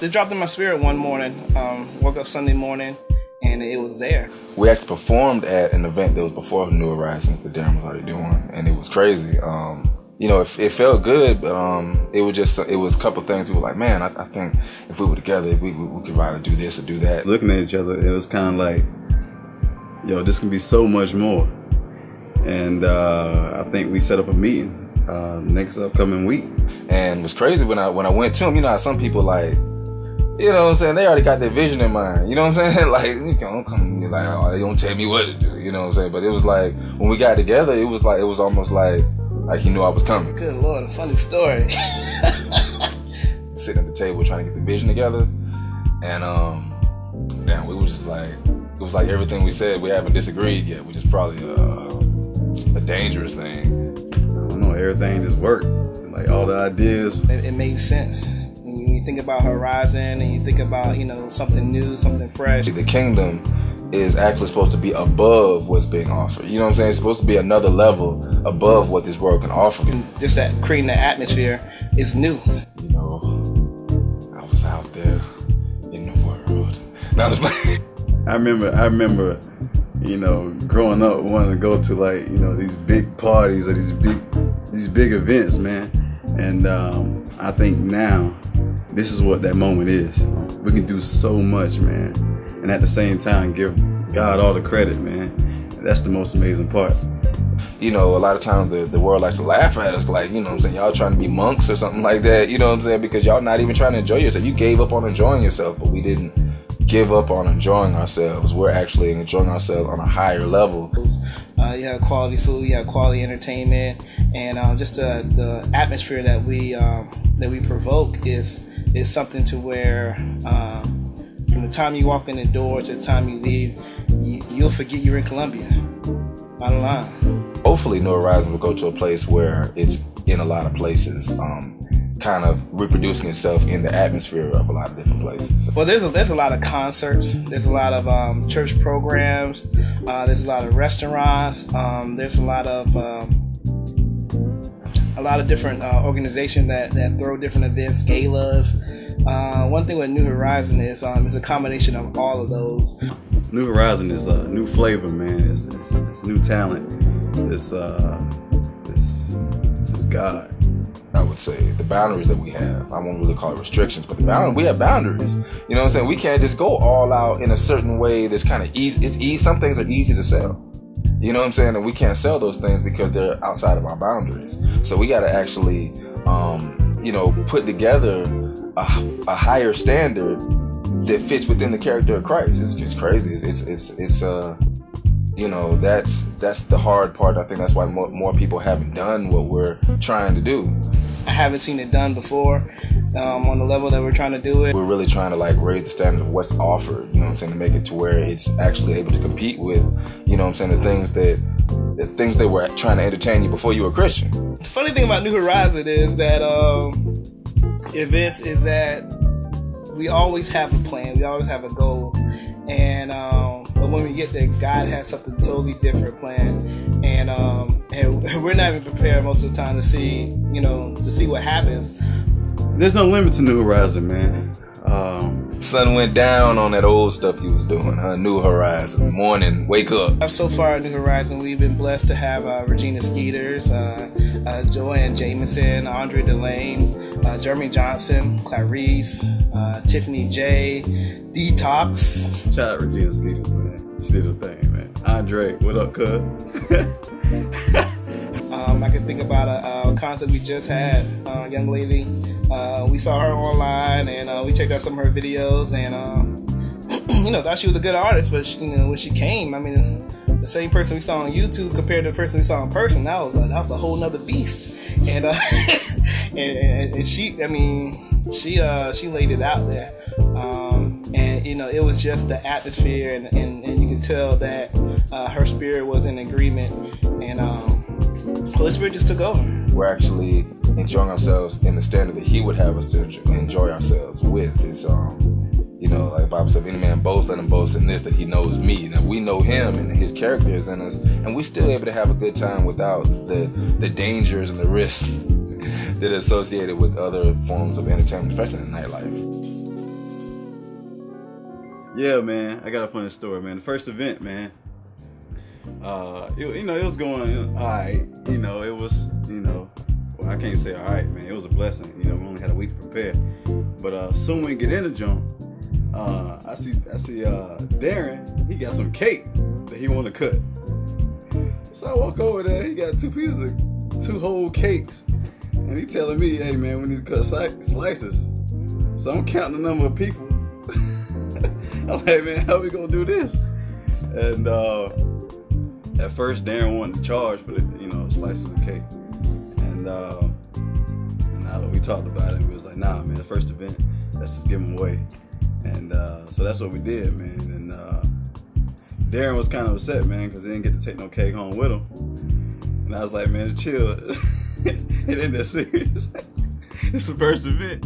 dropped in my spirit one morning. Woke up Sunday morning, and it was there. We actually performed at an event that was before New Horizons that Darren was already doing, and it was crazy. It felt good, but it was a couple things. We were like, man, I think if we were together, we could rather do this or do that. Looking at each other, it was kind of like, this can be so much more. And I think we set up a meeting next upcoming week. And it was crazy when I went to him. You know how some people like, you know what I'm saying, they already got their vision in mind. You know what I'm saying? Like, you don't come to me like, oh, they don't tell me what to do. You know what I'm saying? But it was like, when we got together, it was almost like he knew I was coming. Good Lord, a funny story. Sitting at the table trying to get the vision together. And we was just like, it was like everything we said, we haven't disagreed yet, which is probably a dangerous thing. I don't know, everything just worked. Like all the ideas. It made sense. When you think about Horizon and you think about, something new, something fresh. The kingdom is actually supposed to be above what's being offered. You know what I'm saying? It's supposed to be another level above what this world can offer. And just that creating that atmosphere is new. I was out there in the world. Now I remember, growing up wanting to go to these big parties or these big events, man. And I think now this is what that moment is. We can do so much, man. And at the same time, give God all the credit, man. That's the most amazing part. A lot of times the world likes to laugh at us, like, you know what I'm saying, y'all trying to be monks or something like that, you know what I'm saying, because y'all not even trying to enjoy yourself. You gave up on enjoying yourself, but we didn't give up on enjoying ourselves. We're actually enjoying ourselves on a higher level. You have quality food, you have quality entertainment, and just the atmosphere that we provoke is something to where from the time you walk in the door to the time you leave, you'll forget you're in Columbia. Bottom line. Hopefully, New Horizons will go to a place where it's in a lot of places, kind of reproducing itself in the atmosphere of a lot of different places. Well, there's a lot of concerts. There's a lot of church programs. There's a lot of restaurants. There's a lot of different organizations that throw different events, galas. One thing with New Horizon is it's a combination of all of those. New Horizon is a new flavor, man. It's new talent. It's God. I would say the boundaries that we have, I won't really call it restrictions, but we have boundaries. You know what I'm saying? We can't just go all out in a certain way that's kind of easy. It's easy. Some things are easy to sell. You know what I'm saying? And we can't sell those things because they're outside of our boundaries. So we got to actually, put together a higher standard that fits within the character of Christ. It's crazy. That's the hard part. I think that's why more people haven't done what we're trying to do. I haven't seen it done before on the level that we're trying to do it. We're really trying to raise the standard of what's offered, you know what I'm saying, to make it to where it's actually able to compete with, you know what I'm saying, the things that were trying to entertain you before you were a Christian. The funny thing about New Horizon is that events is that we always have a plan, we always have a goal, and but when we get there, God has something totally different planned, and we're not even prepared most of the time to see what happens. There's no limit to New Horizon, man. Sun went down on that old stuff you was doing, huh? New Horizon, morning, wake up. So far at New Horizon, we've been blessed to have Regina Skeeters, Joanne Jameson, Andre Delane, Jeremy Johnson, Clarice, Tiffany J, Detox. Shout out Regina Skeeters, man. She did her thing, man. Andre, what up, cuz? I can think about a concert we just had, young lady. We saw her online, and we checked out some of her videos, and thought she was a good artist. But when she came, I mean, the same person we saw on YouTube compared to the person we saw in person, that was a whole nother beast. And and she laid it out there. It was just the atmosphere, and you could tell that her spirit was in agreement, and Holy Spirit just took over. We're actually enjoying ourselves in the standard that He would have us to enjoy ourselves with. It's like Bible said, if any man boast, let him boast in this, that he knows me. Now we know Him and His character is in us, and we're still able to have a good time without the dangers and the risks that are associated with other forms of entertainment, especially in nightlife. Yeah, man. I got a funny story, man. The first event, man. It was going all right. It was, well, I can't say all right, man. It was a blessing. We only had a week to prepare. But soon we get in the jump, I see Darren. He got some cake that he want to cut. So I walk over there. He got two whole cakes, and he telling me, "Hey, man, we need to cut slices." So I'm counting the number of people. I'm like, man, how we gonna do this? And at first, Darren wanted to charge for the slices of cake, and we talked about it. And we was like, nah, man, the first event, let's just give them away. And so that's what we did, man. And Darren was kind of upset, man, because he didn't get to take no cake home with him. And I was like, man, chill. It ain't that serious. It's the first event.